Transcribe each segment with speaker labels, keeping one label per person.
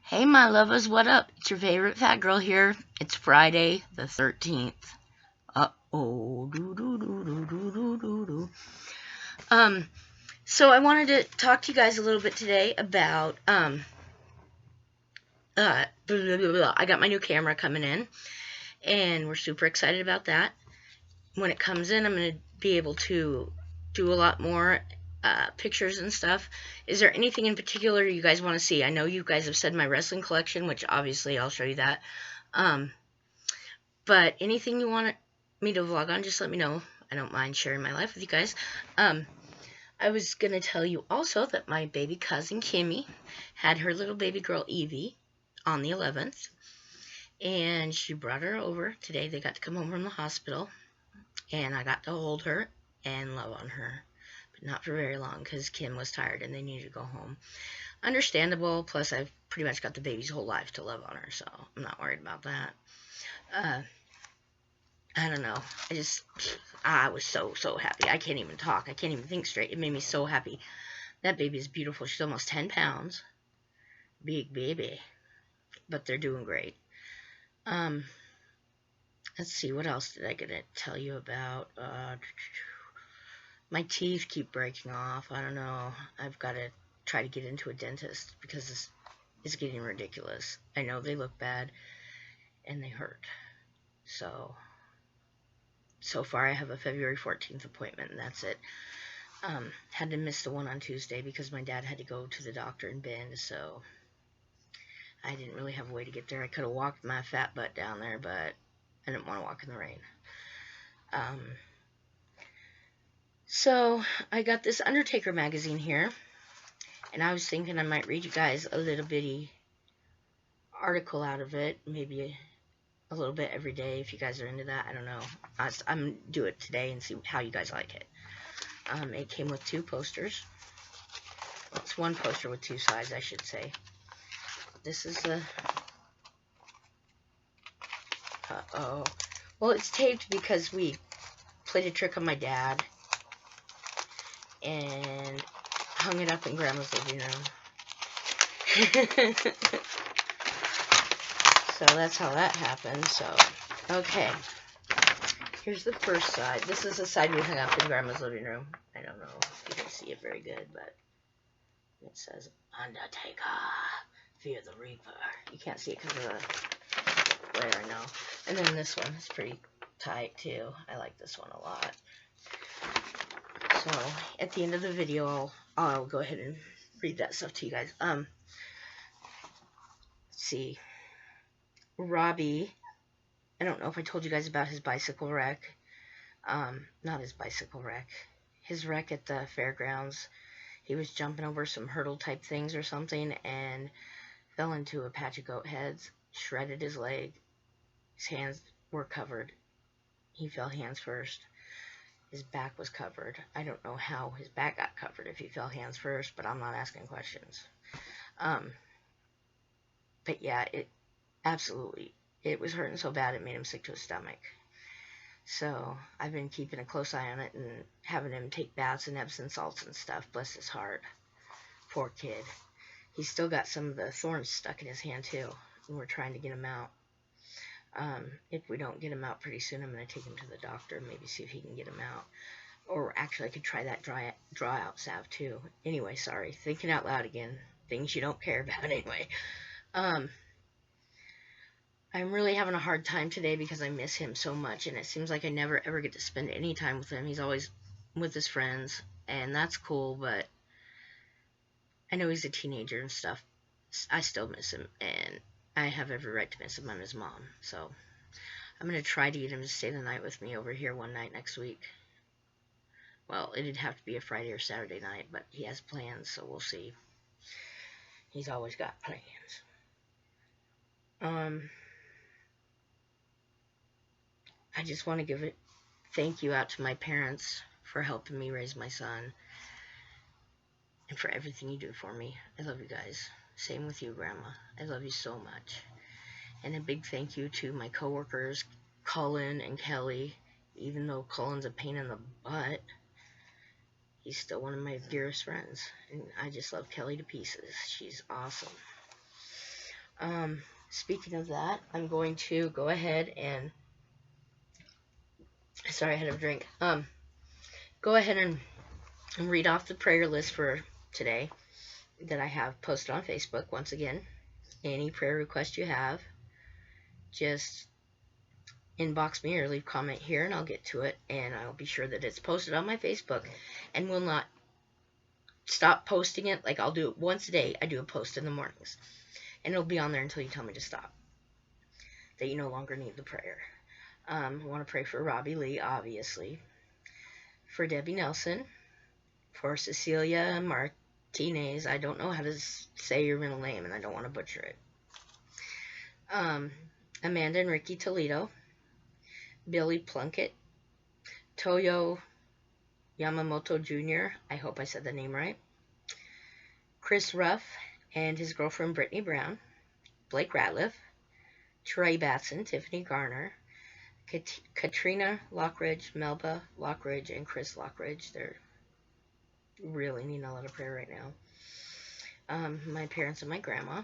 Speaker 1: Hey, my lovers, what up? It's your favorite fat girl here. It's Friday the 13th. Uh-oh. Do. So I wanted to talk to you guys a little bit today about, I got my new camera coming in, and we're super excited about that. When it comes in, I'm going to be able to do a lot more pictures and stuff. Is there anything in particular you guys want to see? I know you guys have said my wrestling collection, which obviously I'll show you that. But anything you want me to vlog on, just let me know. I don't mind sharing my life with you guys. I was going to tell you also that my baby cousin Kimmy had her little baby girl Evie on the 11th. And she brought her over today. They got to come home from the hospital. And I got to hold her and love on her. But not for very long because Kim was tired and they needed to go home. Understandable. Plus, I've pretty much got the baby's whole life to love on her. So I'm not worried about that. I don't know. I was so happy. I can't even talk. I can't even think straight. It made me so happy. That baby is beautiful. She's almost 10 pounds. Big baby. But they're doing great. Let's see. What else did I get to tell you about? My teeth keep breaking off. I don't know. I've got to try to get into a dentist because it's getting ridiculous. I know they look bad and they hurt. So far I have a February 14th appointment, and that's it. Had to miss the one on Tuesday because my dad had to go to the doctor in Bend, so I didn't really have a way to get there. I could have walked my fat butt down there, but I didn't want to walk in the rain. So I got this Undertaker magazine here, and I was thinking I might read you guys a little bitty article out of it, maybe a little bit every day if you guys are into that. I don't know. I'm going to do it today and see how you guys like it. It came with two posters. Well, it's one poster with two sides, I should say. This is the... Uh-oh. Well, it's taped because we played a trick on my dad and hung it up in Grandma's living room. So that's how that happened. So, okay. Here's the first side. This is the side we hung up in Grandma's living room. I don't know if you can see it very good, but it says, Undertaker, fear the Reaper. You can't see it because of the glare, I know. And then this one is pretty tight, too. I like this one a lot. So, at the end of the video, I'll go ahead and read that stuff to you guys. Let's see. Robbie, I don't know if I told you guys about his bicycle wreck. Not his bicycle wreck. His wreck at the fairgrounds. He was jumping over some hurdle type things or something and fell into a patch of goat heads, shredded his leg. His hands were covered. He fell hands first. His back was covered. I don't know how his back got covered if he fell hands first, but I'm not asking questions. But yeah, absolutely. It was hurting so bad it made him sick to his stomach. So I've been keeping a close eye on it and having him take baths and Epsom salts and stuff. Bless his heart. Poor kid. He's still got some of the thorns stuck in his hand too, and we're trying to get him out. If we don't get him out pretty soon, I'm going to take him to the doctor, maybe see if he can get him out. Or actually, I could try that draw out salve too. Anyway, sorry. Thinking out loud again. Things you don't care about anyway. I'm really having a hard time today because I miss him so much, and it seems like I never ever get to spend any time with him. He's always with his friends, and that's cool, but I know he's a teenager and stuff. I still miss him, and I have every right to miss him. I'm his mom, so I'm going to try to get him to stay the night with me over here one night next week. Well, it'd have to be a Friday or Saturday night, but he has plans, so we'll see. He's always got plans. I just want to give a thank you out to my parents for helping me raise my son and for everything you do for me. I love you guys. Same with you, Grandma. I love you so much. And a big thank you to my coworkers, Cullen and Kelly. Even though Cullen's a pain in the butt, he's still one of my dearest friends. And I just love Kelly to pieces. She's awesome. Speaking of that, I'm going to go ahead and, sorry, I had a drink. Go ahead and read off the prayer list for today that I have posted on Facebook. Once again, any prayer request you have, just inbox me or leave comment here and I'll get to it, and I'll be sure that it's posted on my Facebook, and will not stop posting it. Like, I'll do it once a day. I do a post in the mornings, and it'll be on there until you tell me to stop, that you no longer need the prayer. I want to pray for Robbie Lee, obviously, for Debbie Nelson, for Cecilia Martinez. I don't know how to say your middle name, and I don't want to butcher it. Amanda and Ricky Toledo, Billy Plunkett, Toyo Yamamoto Jr., I hope I said the name right, Chris Ruff and his girlfriend Brittany Brown, Blake Ratliff, Trey Batson, Tiffany Garner, Katrina Lockridge, Melba Lockridge, and Chris Lockridge. They're really needing a lot of prayer right now. My parents and my grandma.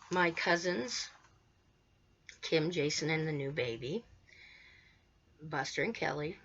Speaker 1: My cousins, Kim, Jason, and the new baby, Buster and Kelly,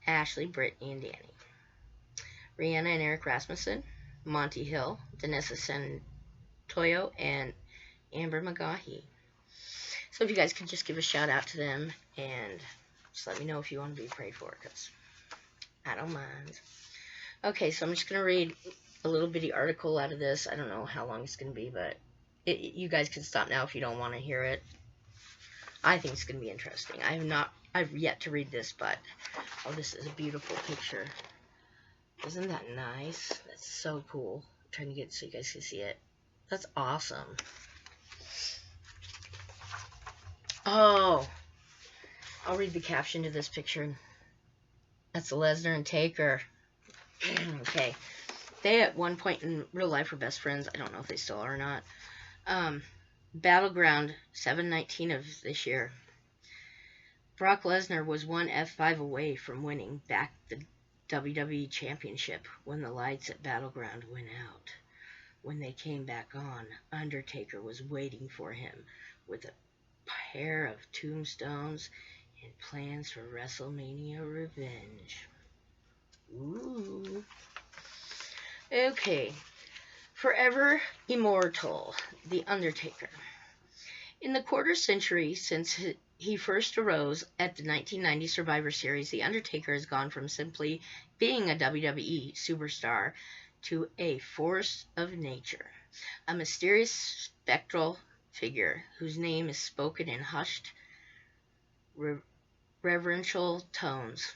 Speaker 1: Ashley, Brittany, and Danny, Rihanna and Eric Rasmussen, Monty Hill, Danessa Santoyo, and Amber McGahee. So if you guys could just give a shout out to them and just let me know if you want to be prayed for, because I don't mind. Okay, so I'm just going to read a little bitty article out of this. I don't know how long it's going to be, but you guys can stop now if you don't want to hear it. I think it's going to be interesting. I've yet to read this, but oh, this is a beautiful picture. Isn't that nice? That's so cool. I'm trying to get it so you guys can see it. That's awesome. Oh, I'll read the caption to this picture. That's Lesnar and Taker. Okay. They at one point in real life were best friends. I don't know if they still are or not. Battleground 7/19 of this year. Brock Lesnar was one F5 away from winning back the WWE Championship when the lights at Battleground went out. When they came back on, Undertaker was waiting for him with a pair of tombstones and plans for WrestleMania revenge. Ooh. Okay. Forever Immortal, The Undertaker. In the quarter century since he first arose at the 1990 Survivor Series, The Undertaker has gone from simply being a WWE superstar to a force of nature, a mysterious spectral figure whose name is spoken in hushed, reverential tones.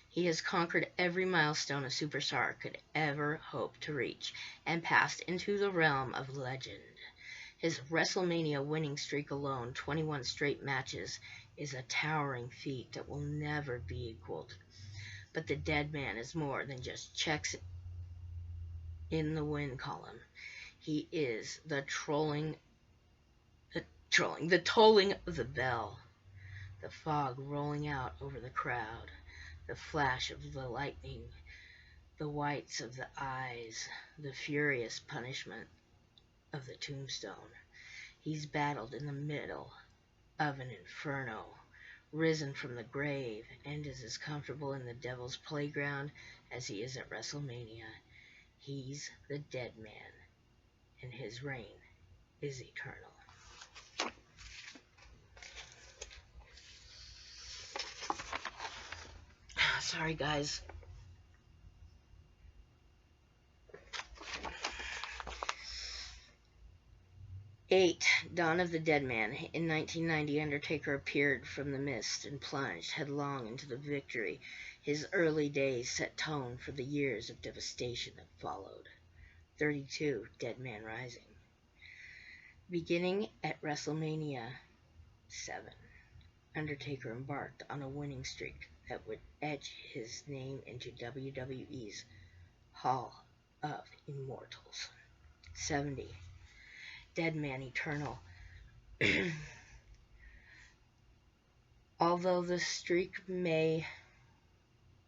Speaker 1: He has conquered every milestone a superstar could ever hope to reach and passed into the realm of legend. His WrestleMania winning streak alone, 21 straight matches, is a towering feat that will never be equaled. But the dead man is more than just checks in the win column. He is the tolling of the bell, the fog rolling out over the crowd, the flash of the lightning, the whites of the eyes, the furious punishment of the tombstone. He's battled in the middle of an inferno, risen from the grave, and is as comfortable in the devil's playground as he is at WrestleMania. He's the dead man, and his reign is eternal. Sorry, guys. Dawn of the Dead Man. In 1990, Undertaker appeared from the mist and plunged headlong into the victory. His early days set tone for the years of devastation that followed. 32. Dead Man Rising. Beginning at WrestleMania 7, Undertaker embarked on a winning streak that would etch his name into WWE's Hall of Immortals. 70. Dead Man Eternal. Although the streak may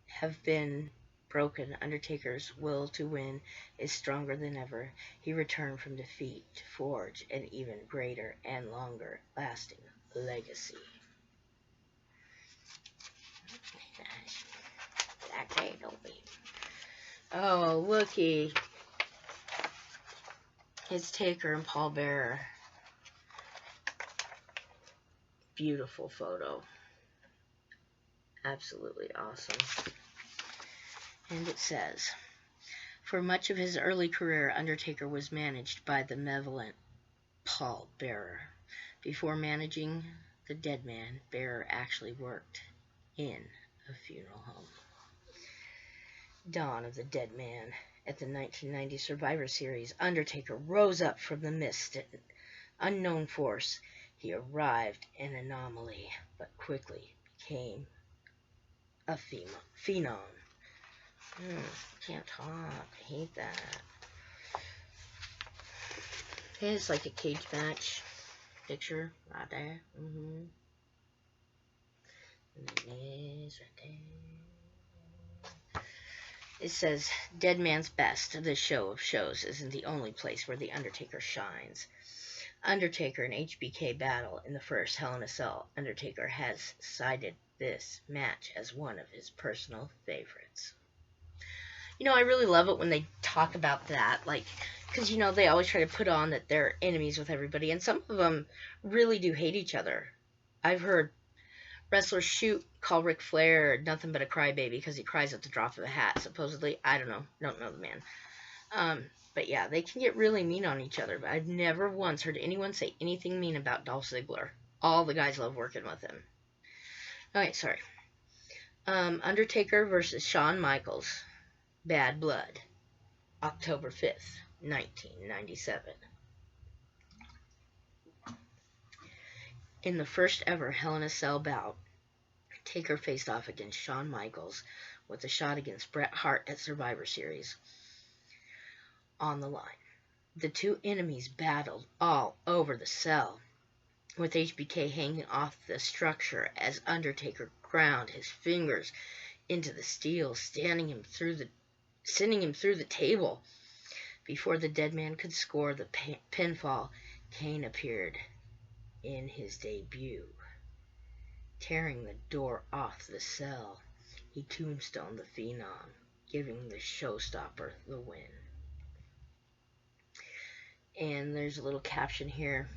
Speaker 1: have been broken, Undertaker's will to win is stronger than ever. He returned from defeat to forge an even greater and longer-lasting legacy. Oh, looky. It's Taker and Paul Bearer. Beautiful photo. Absolutely awesome. And it says, for much of his early career, Undertaker was managed by the malevolent Paul Bearer. Before managing the dead man, Bearer actually worked in a funeral home. Dawn of the Dead Man. At the 1990 Survivor Series, Undertaker rose up from the mist, an unknown force. He arrived an anomaly, but quickly became a phenom. Can't talk. I hate that. It's like a cage match picture right there. And it is right there. It says, Dead Man's Best. The show of shows isn't the only place where The Undertaker shines. Undertaker and HBK battle in the first Hell in a Cell. Undertaker has cited this match as one of his personal favorites. You know, I really love it when they talk about that, like, because, you know, they always try to put on that they're enemies with everybody, and some of them really do hate each other. I've heard wrestlers call Ric Flair nothing but a crybaby because he cries at the drop of a hat, supposedly. I don't know the man. But yeah, they can get really mean on each other, but I've never once heard anyone say anything mean about Dolph Ziggler. All the guys love working with him. Okay, sorry. Undertaker versus Shawn Michaels. Bad Blood. October 5th, 1997. In the first ever Hell in a Cell bout, Taker faced off against Shawn Michaels with a shot against Bret Hart at Survivor Series on the line. The two enemies battled all over the cell, with HBK hanging off the structure as Undertaker ground his fingers into the steel, sending him through the table. Before the dead man could score the pinfall, Kane appeared in his debut. Tearing the door off the cell, he tombstoned the Phenom, giving the showstopper the win. And there's a little caption here.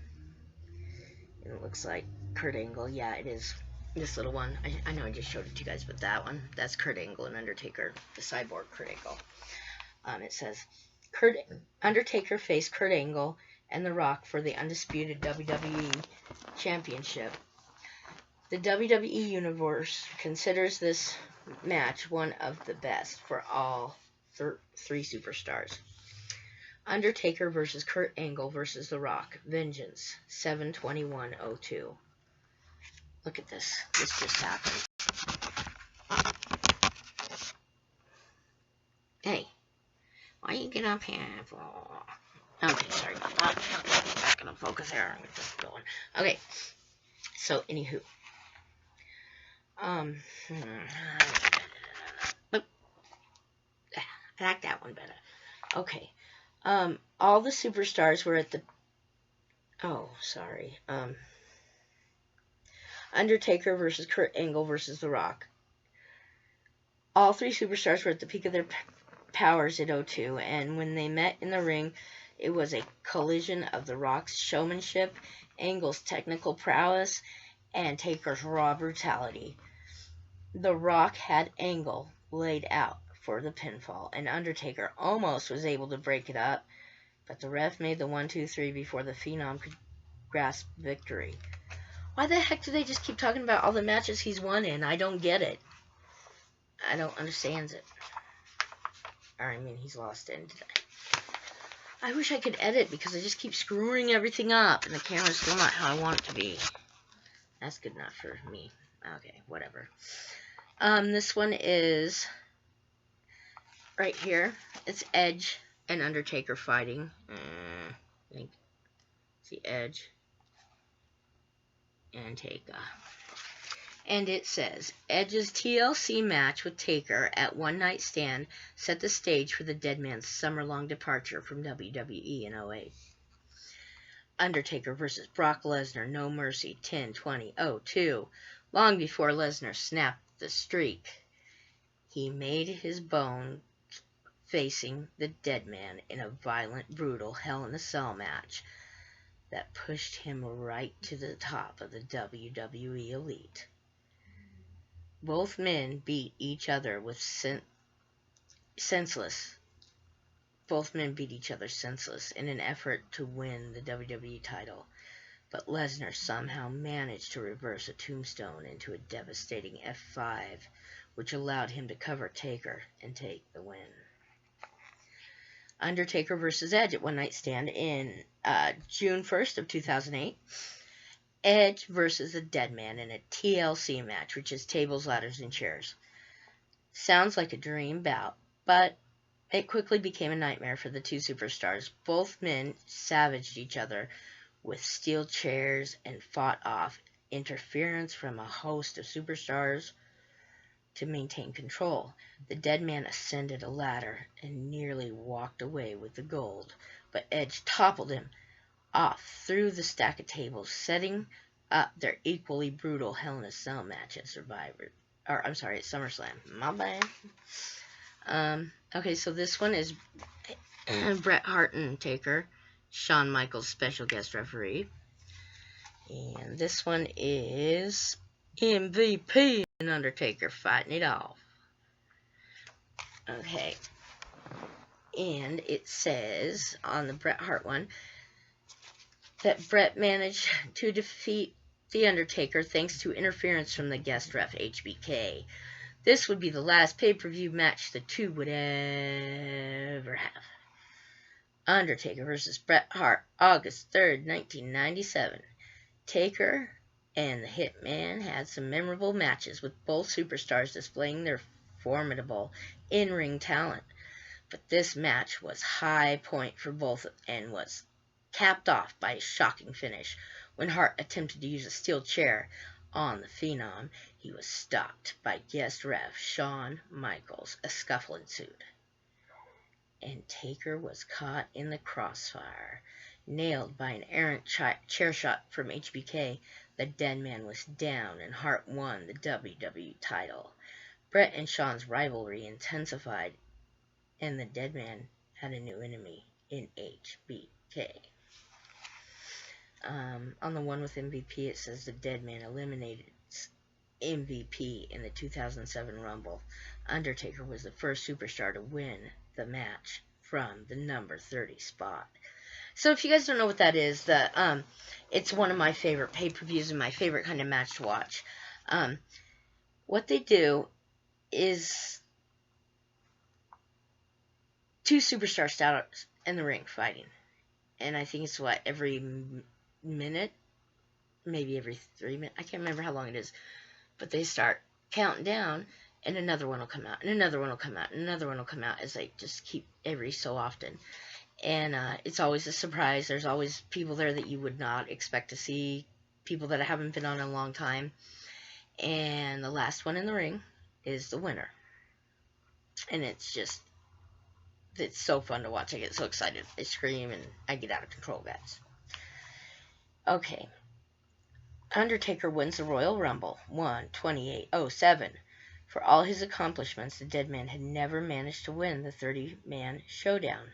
Speaker 1: And it looks like Kurt Angle. Yeah, it is. This little one. I know I just showed it to you guys, but that one. That's Kurt Angle and Undertaker. The cyborg Kurt Angle. It says, Undertaker faced Kurt Angle and The Rock for the undisputed WWE Championship. The WWE Universe considers this match one of the best for all three superstars. Undertaker versus Kurt Angle versus The Rock. Vengeance. 7/21/02. Look at this. This just happened. Hey. Why you get up here for? Okay, sorry about that. Back in the focus here. I'm just going. Okay. So, anywho. I like that one better. Okay. All the superstars were at the... Oh, sorry. Undertaker versus Kurt Angle versus The Rock. All three superstars were at the peak of their powers at 02, and when they met in the ring, it was a collision of The Rock's showmanship, Angle's technical prowess, and Taker's raw brutality. The Rock had Angle laid out for the pinfall, and Undertaker almost was able to break it up, but the ref made the 1-2-3 before the Phenom could grasp victory. Why the heck do they just keep talking about all the matches he's won in? I don't get it. I don't understand it. Or, I mean, he's lost in today. I wish I could edit because I just keep screwing everything up, and the camera's still not how I want it to be. That's good enough for me. Okay, whatever. This one is right here. It's Edge and Undertaker fighting. I think it's the Edge and Taker. And it says, Edge's TLC match with Taker at One Night Stand set the stage for the Deadman's summer-long departure from WWE in 08. Undertaker versus Brock Lesnar, No Mercy, 10/20/02. Long before Lesnar snapped the streak, he made his bone facing the Deadman in a violent, brutal Hell in a Cell match that pushed him right to the top of the WWE Elite. Both men beat each other senseless. Both men beat each other senseless in an effort to win the WWE title, but Lesnar somehow managed to reverse a tombstone into a devastating F5, which allowed him to cover Taker and take the win. Undertaker versus Edge at One Night Stand in June 1st of 2008. Edge versus the Deadman in a TLC match, which is tables, ladders, and chairs. Sounds like a dream bout, but it quickly became a nightmare for the two superstars. Both men savaged each other with steel chairs and fought off interference from a host of superstars to maintain control. The Deadman ascended a ladder and nearly walked away with the gold, but Edge toppled him off through the stack of tables, setting up their equally brutal Hell in a Cell match at SummerSlam. My bad. Okay, so this one is Bret Hart and Taker, Shawn Michaels special guest referee. And this one is MVP and Undertaker fighting it off. Okay. And it says on the Bret Hart one that Bret managed to defeat The Undertaker thanks to interference from the guest ref HBK. This would be the last pay-per-view match the two would ever have. Undertaker versus Bret Hart, August 3rd, 1997. Taker and the Hitman had some memorable matches with both superstars displaying their formidable in-ring talent. But this match was high point for both and was capped off by a shocking finish. When Hart attempted to use a steel chair on the Phenom, he was stopped by guest ref Shawn Michaels. A scuffle ensued, and Taker was caught in the crossfire. Nailed by an errant chair shot from HBK, the Deadman was down and Hart won the WWE title. Bret and Shawn's rivalry intensified, and the Deadman had a new enemy in HBK. On the one with MVP, it says the Deadman eliminated MVP in the 2007 Rumble. Undertaker was the first superstar to win the match from the number 30 spot. So if you guys don't know what that is, it's one of my favorite pay-per-views and my favorite kind of match to watch. What they do is two superstars start in the ring fighting. And I think it's every minute, maybe every 3 minutes. I can't remember how long it is. But they start counting down, and another one will come out, and another one will come out, and another one will come out as they just keep every so often. And it's always a surprise. There's always people there that you would not expect to see, people that haven't been on in a long time. And the last one in the ring is the winner. And it's so fun to watch. I get so excited. I scream and I get out of control, guys. Okay. Undertaker wins the Royal Rumble, 1/28/07. For all his accomplishments, the Deadman had never managed to win the 30-man showdown.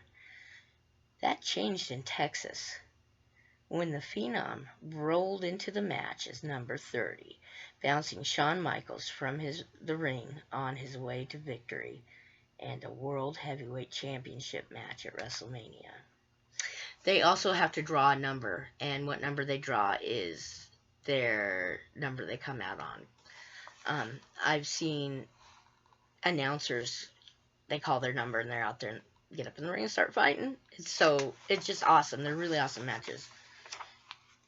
Speaker 1: That changed in Texas, when the Phenom rolled into the match as number 30, bouncing Shawn Michaels from the ring on his way to victory and a World Heavyweight Championship match at WrestleMania. They also have to draw a number, and what number they draw is their number they come out on. I've seen announcers, they call their number and they're out there and get up in the ring and start fighting. It's just awesome. They're really awesome matches.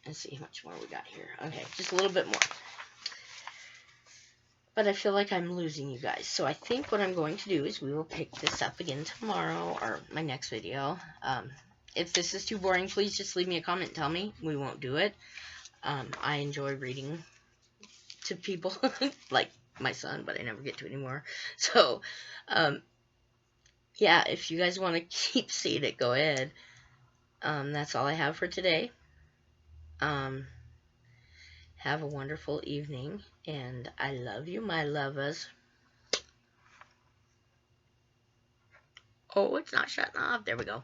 Speaker 1: Let's see how much more we got here. Okay, just a little bit more. But I feel like I'm losing you guys. So I think what I'm going to do is we will pick this up again tomorrow or my next video. If this is too boring, please just leave me a comment and tell me. We won't do it. I enjoy reading to people, like my son, but I never get to anymore. So, yeah, if you guys want to keep seeing it, go ahead. That's all I have for today. Have a wonderful evening, and I love you, my lovers. Oh, it's not shutting off. There we go.